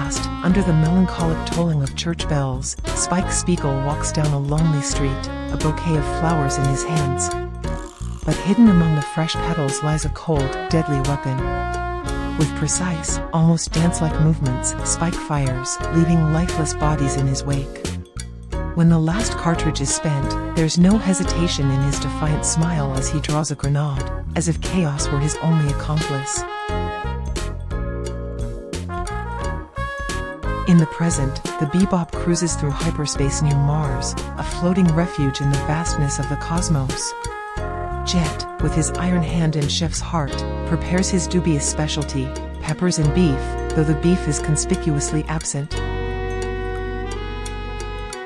last, under the melancholic tolling of church bells, Spike Spiegel walks down a lonely street, a bouquet of flowers in his hands. But hidden among the fresh petals lies a cold, deadly weapon. With precise, almost dance-like movements, Spike fires, leaving lifeless bodies in his wake. When the last cartridge is spent, there's no hesitation in his defiant smile as he draws a grenade, as if chaos were his only accomplice. In the present, the Bebop cruises through hyperspace near Mars, a floating refuge in the vastness of the cosmos. Jet, with his iron hand and chef's heart, prepares his dubious specialty, peppers and beef, though the beef is conspicuously absent.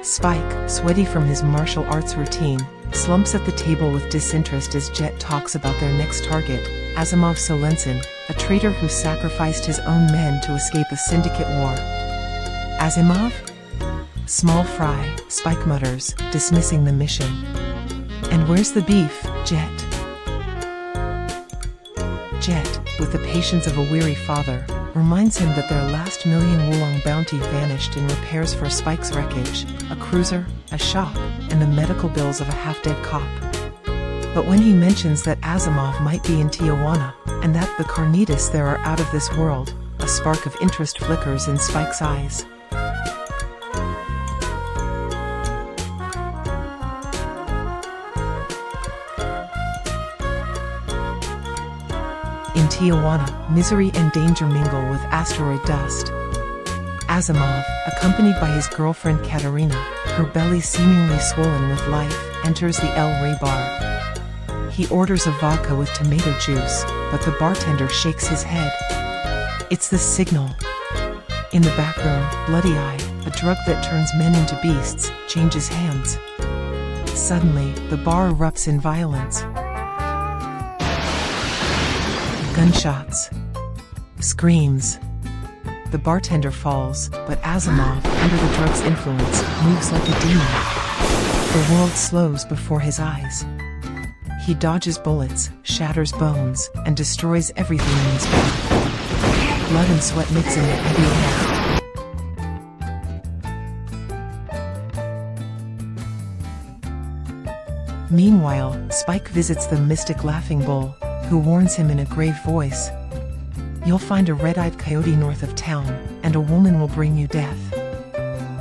Spike, sweaty from his martial arts routine, slumps at the table with disinterest as Jet talks about their next target, Asimov Solensen, a traitor who sacrificed his own men to escape a syndicate war. Asimov? Small fry, Spike mutters, dismissing the mission. And where's the beef, Jet? Jet, with the patience of a weary father, reminds him that their last million Wulong bounty vanished in repairs for Spike's wreckage, a cruiser, a shop, and the medical bills of a half-dead cop. But when he mentions that Asimov might be in Tijuana, and that the carnitas there are out of this world, a spark of interest flickers in Spike's eyes. In Tijuana, misery and danger mingle with asteroid dust. Asimov, accompanied by his girlfriend Katerina, her belly seemingly swollen with life, enters the El Rey bar. He orders a vodka with tomato juice, but the bartender shakes his head. It's the signal. In the back room, Bloody Eye, a drug that turns men into beasts, changes hands. Suddenly, the bar erupts in violence. Gunshots. Screams. The bartender falls, but Asimov, under the drug's influence, moves like a demon. The world slows before his eyes. He dodges bullets, shatters bones, and destroys everything in his path. Blood and sweat mix in the heavy air. Meanwhile, Spike visits the mystic Laughing Bull, who warns him in a grave voice. You'll find a red-eyed coyote north of town, and a woman will bring you death.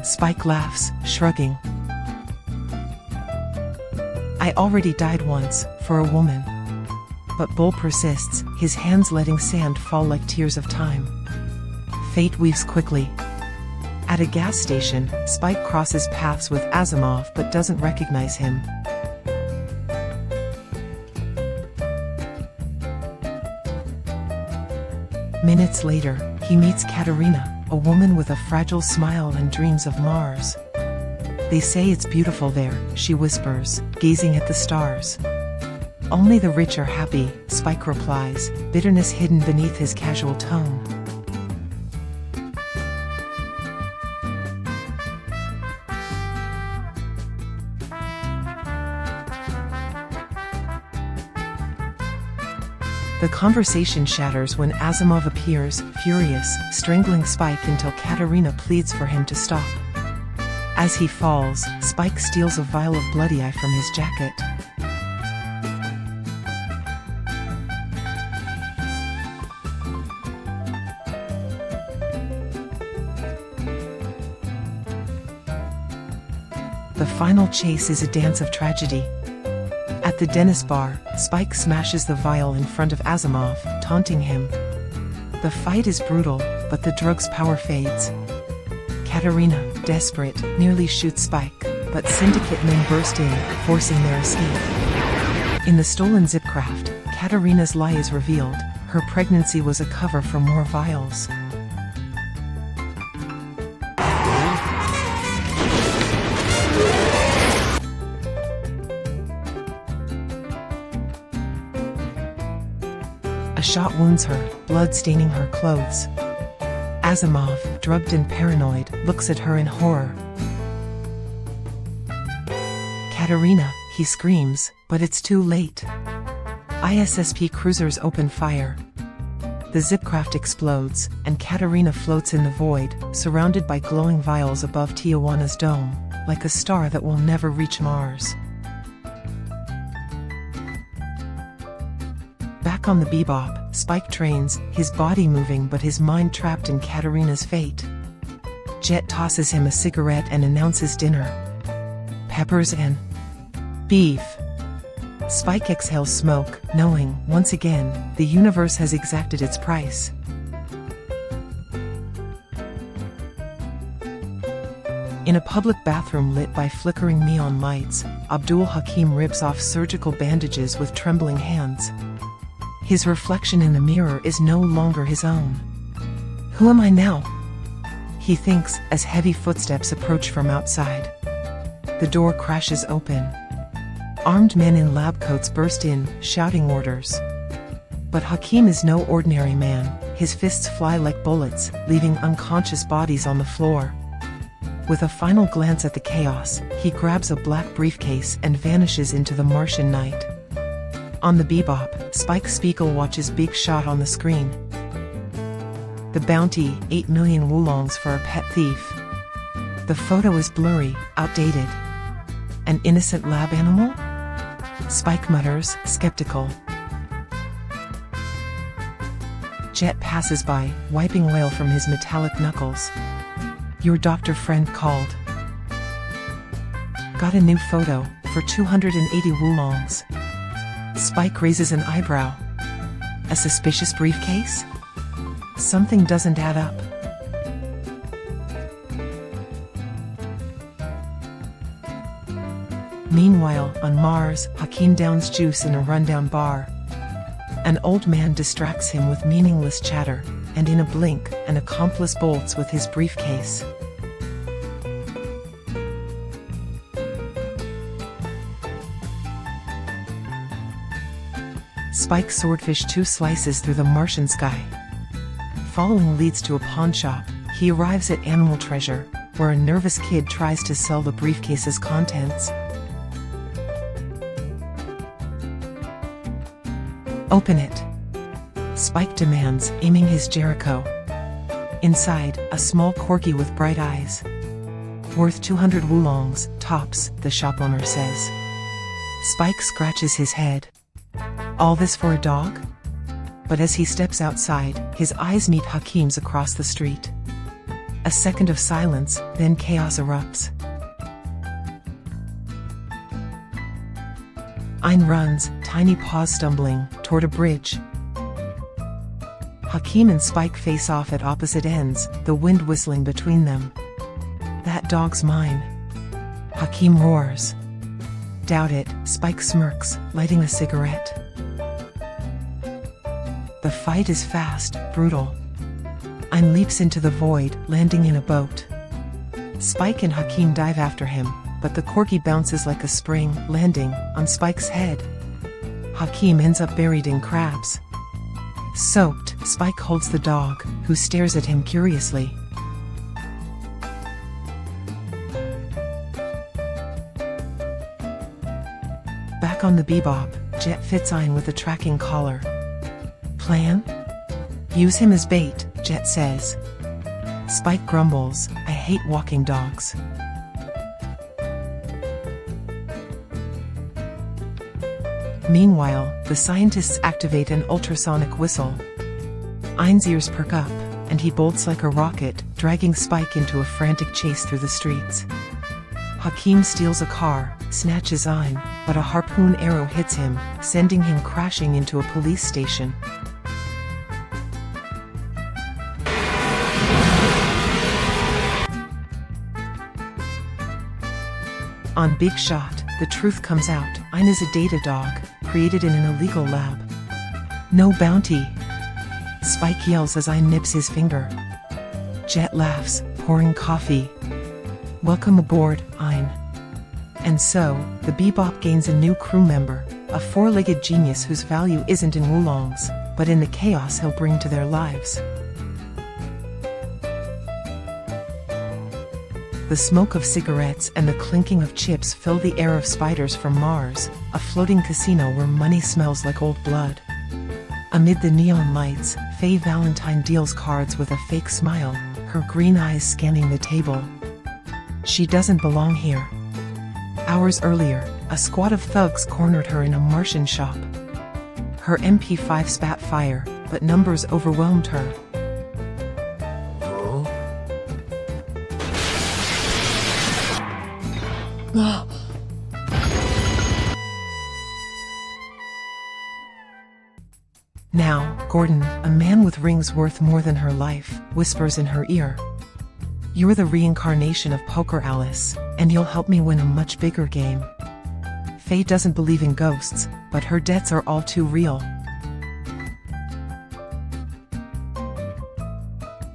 Spike laughs, shrugging. I already died once, for a woman. But Bull persists, his hands letting sand fall like tears of time. Fate weaves quickly. At a gas station, Spike crosses paths with Asimov but doesn't recognize him. Minutes later, he meets Katerina, a woman with a fragile smile and dreams of Mars. They say it's beautiful there, she whispers, gazing at the stars. Only the rich are happy, Spike replies, bitterness hidden beneath his casual tone. The conversation shatters when Asimov appears, furious, strangling Spike until Katerina pleads for him to stop. As he falls, Spike steals a vial of Bloody Eye from his jacket. The final chase is a dance of tragedy. At the dentist bar, Spike smashes the vial in front of Asimov, taunting him. The fight is brutal, but the drug's power fades. Katerina, desperate, nearly shoots Spike, but syndicate men burst in, forcing their escape. In the stolen Zipcraft, Katerina's lie is revealed. Her pregnancy was a cover for more vials. A shot wounds her, blood staining her clothes. Asimov, drugged and paranoid, looks at her in horror. Katerina, he screams, but it's too late. ISSP cruisers open fire. The zipcraft explodes, and Katarina floats in the void, surrounded by glowing vials above Tijuana's dome, like a star that will never reach Mars. Back on the Bebop, Spike trains, his body moving but his mind trapped in Katarina's fate. Jet tosses him a cigarette and announces dinner. Peppers and beef. Spike exhales smoke, knowing, once again, the universe has exacted its price. In a public bathroom lit by flickering neon lights, Abdul Hakim rips off surgical bandages with trembling hands. His reflection in the mirror is no longer his own. Who am I now? He thinks, as heavy footsteps approach from outside. The door crashes open. Armed men in lab coats burst in, shouting orders. But Hakim is no ordinary man. His fists fly like bullets, leaving unconscious bodies on the floor. With a final glance at the chaos, he grabs a black briefcase and vanishes into the Martian night. On the Bebop, Spike Spiegel watches Big Shot on the screen. The bounty, 8 million woolongs for a pet thief. The photo is blurry, outdated. An innocent lab animal? Spike mutters, skeptical. Jet passes by, wiping oil from his metallic knuckles. Your doctor friend called. Got a new photo, for 280 woolongs. Spike raises an eyebrow. A suspicious briefcase? Something doesn't add up. Meanwhile, on Mars, Hakim downs juice in a rundown bar. An old man distracts him with meaningless chatter, and in a blink, an accomplice bolts with his briefcase. Spike swordfish 2 slices through the Martian sky. Following leads to a pawn shop. He arrives at Animal Treasure, where a nervous kid tries to sell the briefcase's contents. Open it. Spike demands, aiming his Jericho. Inside, a small corgi with bright eyes. Worth 200 woolongs, tops, the shop owner says. Spike scratches his head. All this for a dog? But as he steps outside, his eyes meet Hakim's across the street. A second of silence, then chaos erupts. Ayn runs, tiny paws stumbling, toward a bridge. Hakim and Spike face off at opposite ends, the wind whistling between them. That dog's mine. Hakim roars. Doubt it, Spike smirks, lighting a cigarette. The fight is fast, brutal. Ayn leaps into the void, landing in a boat. Spike and Hakim dive after him, but the corgi bounces like a spring, landing on Spike's head. Hakim ends up buried in crabs. Soaked, Spike holds the dog, who stares at him curiously. Back on the Bebop, Jet fits Ayn with a tracking collar. Plan? Use him as bait, Jet says. Spike grumbles, I hate walking dogs. Meanwhile, the scientists activate an ultrasonic whistle. Ayn's ears perk up, and he bolts like a rocket, dragging Spike into a frantic chase through the streets. Hakim steals a car, snatches Ayn, but a harpoon arrow hits him, sending him crashing into a police station. On Big Shot, the truth comes out. Ayn is a data dog, created in an illegal lab. No bounty. Spike yells as Ayn nips his finger. Jet laughs, pouring coffee. Welcome aboard, Ayn. And so, the Bebop gains a new crew member, a four-legged genius whose value isn't in woolongs, but in the chaos he'll bring to their lives. The smoke of cigarettes and the clinking of chips fill the air of Spiders from Mars, a floating casino where money smells like old blood. Amid the neon lights, Faye Valentine deals cards with a fake smile, her green eyes scanning the table. She doesn't belong here. Hours earlier, a squad of thugs cornered her in a Martian shop. Her MP5 spat fire, but numbers overwhelmed her. Now, Gordon, a man with rings worth more than her life, whispers in her ear. You're the reincarnation of Poker Alice, and you'll help me win a much bigger game. Faye doesn't believe in ghosts, but her debts are all too real.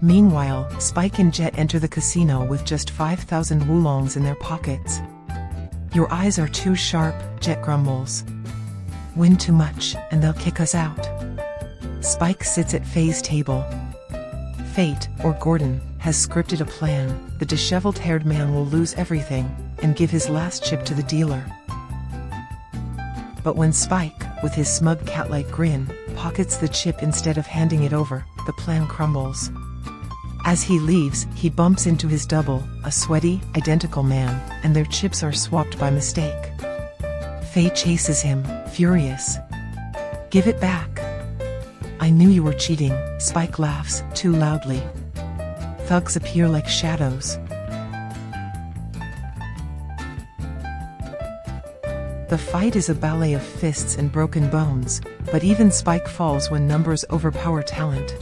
Meanwhile, Spike and Jet enter the casino with just 5,000 wulongs in their pockets. Your eyes are too sharp, Jet grumbles. Win too much, and they'll kick us out. Spike sits at Faye's table. Fate, or Gordon, has scripted a plan. The disheveled-haired man will lose everything, and give his last chip to the dealer. But when Spike, with his smug cat-like grin, pockets the chip instead of handing it over, the plan crumbles. As he leaves, he bumps into his double, a sweaty, identical man, and their chips are swapped by mistake. Faye chases him, furious. Give it back. I knew you were cheating, Spike laughs, too loudly. Thugs appear like shadows. The fight is a ballet of fists and broken bones, but even Spike falls when numbers overpower talent.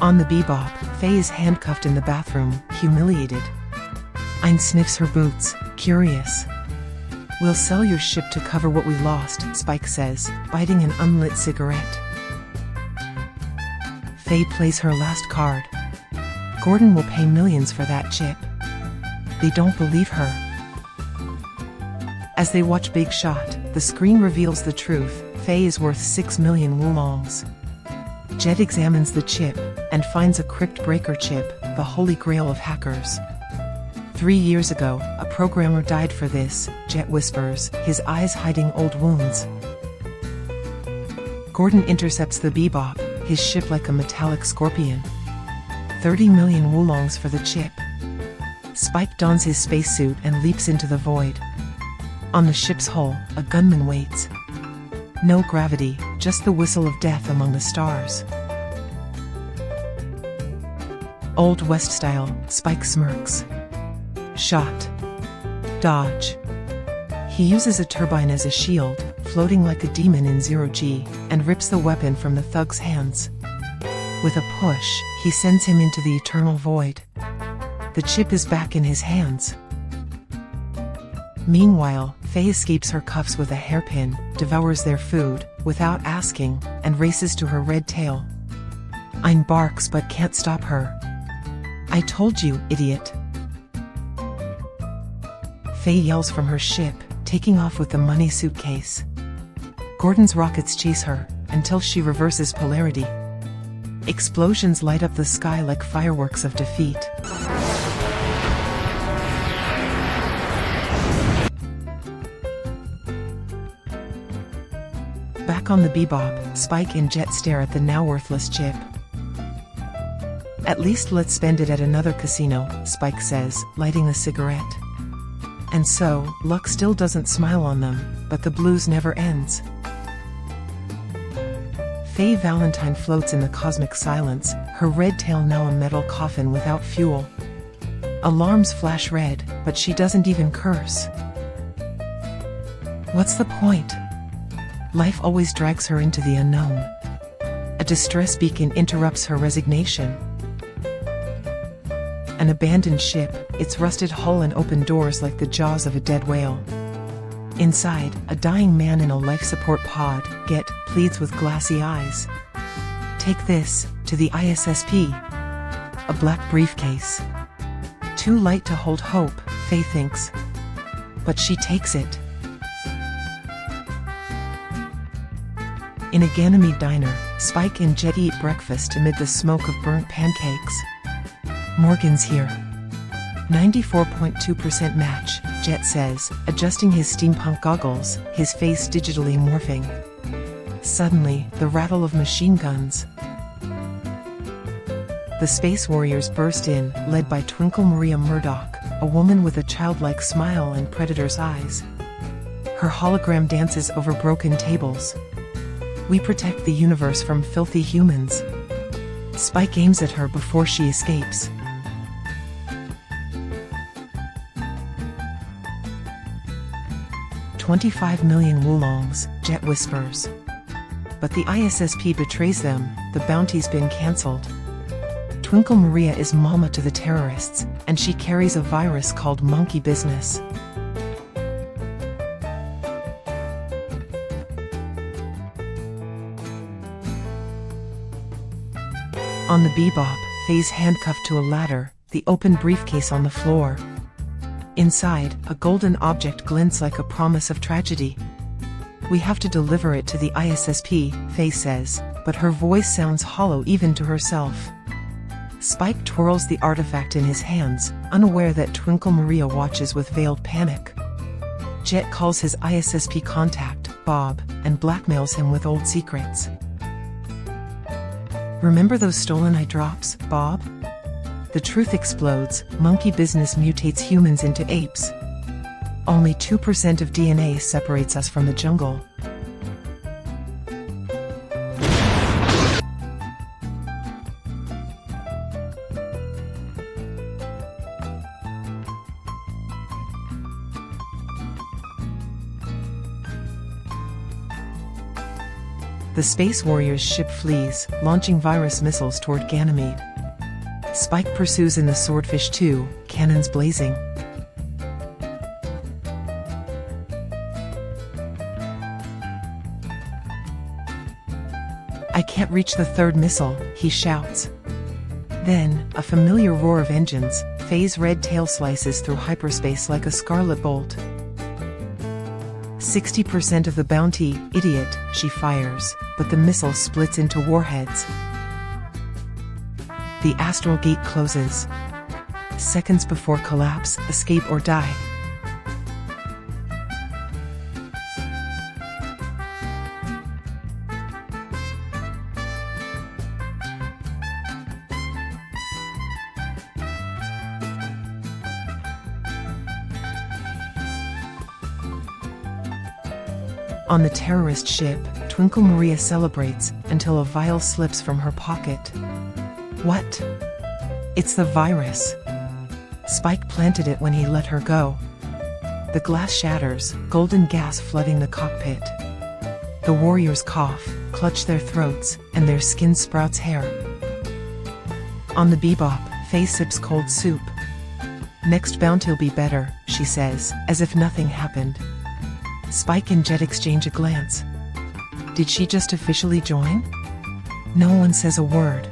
On the Bebop, Faye is handcuffed in the bathroom, humiliated. Ein sniffs her boots, curious. We'll sell your ship to cover what we lost, Spike says, biting an unlit cigarette. Faye plays her last card. Gordon will pay millions for that chip. They don't believe her. As they watch Big Shot, the screen reveals the truth. Faye is worth 6 million wulongs. Jet examines the chip, and finds a crypt breaker chip, the holy grail of hackers. 3 years ago, a programmer died for this, Jet whispers, his eyes hiding old wounds. Gordon intercepts the Bebop, his ship like a metallic scorpion. 30 million wulongs for the chip. Spike dons his spacesuit and leaps into the void. On the ship's hull, a gunman waits. No gravity, just the whistle of death among the stars. Old West style, Spike smirks. Shot. Dodge. He uses a turbine as a shield, floating like a demon in zero-G, and rips the weapon from the thug's hands. With a push, he sends him into the eternal void. The chip is back in his hands. Meanwhile, Faye escapes her cuffs with a hairpin, devours their food, without asking, and races to her red tail. Ein barks but can't stop her. I told you, idiot. Faye yells from her ship, taking off with the money suitcase. Gordon's rockets chase her, until she reverses polarity. Explosions light up the sky like fireworks of defeat. Back on the Bebop, Spike and Jet stare at the now worthless chip. At least let's spend it at another casino, Spike says, lighting a cigarette. And so, luck still doesn't smile on them, but the blues never ends. Faye Valentine floats in the cosmic silence, her red tail now a metal coffin without fuel. Alarms flash red, but she doesn't even curse. What's the point? Life always drags her into the unknown. A distress beacon interrupts her resignation. An abandoned ship, its rusted hull and open doors like the jaws of a dead whale. Inside, a dying man in a life support pod, pleads with glassy eyes. Take this, to the ISSP. A black briefcase. Too light to hold hope, Faye thinks. But she takes it. In a Ganymede diner, Spike and Jet eat breakfast amid the smoke of burnt pancakes. Morgan's here. 94.2% match, Jet says, adjusting his steampunk goggles, his face digitally morphing. Suddenly, the rattle of machine guns. The Space Warriors burst in, led by Twinkle Maria Murdoch, a woman with a childlike smile and predator's eyes. Her hologram dances over broken tables. We protect the universe from filthy humans. Spike aims at her before she escapes. "25 million Wulongs," Jet whispers. But the ISSP betrays them, the bounty's been cancelled. Twinkle Maria is mama to the terrorists, and she carries a virus called monkey business. On the Bebop, Faye's handcuffed to a ladder, the open briefcase on the floor. Inside, a golden object glints like a promise of tragedy. "We have to deliver it to the ISSP," Faye says, but her voice sounds hollow even to herself. Spike twirls the artifact in his hands, unaware that Twinkle Maria watches with veiled panic. Jet calls his ISSP contact, Bob, and blackmails him with old secrets. "Remember those stolen eye drops, Bob?" The truth explodes. Monkey business mutates humans into apes. Only 2% of DNA separates us from the jungle. The Space Warriors' ship flees, launching virus missiles toward Ganymede. Spike pursues in the Swordfish 2, cannons blazing. "I can't reach the third missile," he shouts. Then, a familiar roar of engines. Faye's red tail slices through hyperspace like a scarlet bolt. 60% of the bounty, idiot, she fires, but the missile splits into warheads. The astral gate closes. Seconds before collapse, escape or die. On the terrorist ship, Twinkle Maria celebrates, until a vial slips from her pocket. What? It's the virus. Spike planted it when he let her go. The glass shatters, golden gas flooding the cockpit. The warriors cough, clutch their throats, and their skin sprouts hair. On the Bebop, Faye sips cold soup. "Next bounty'll be better," she says, as if nothing happened. Spike and Jet exchange a glance. Did she just officially join? No one says a word.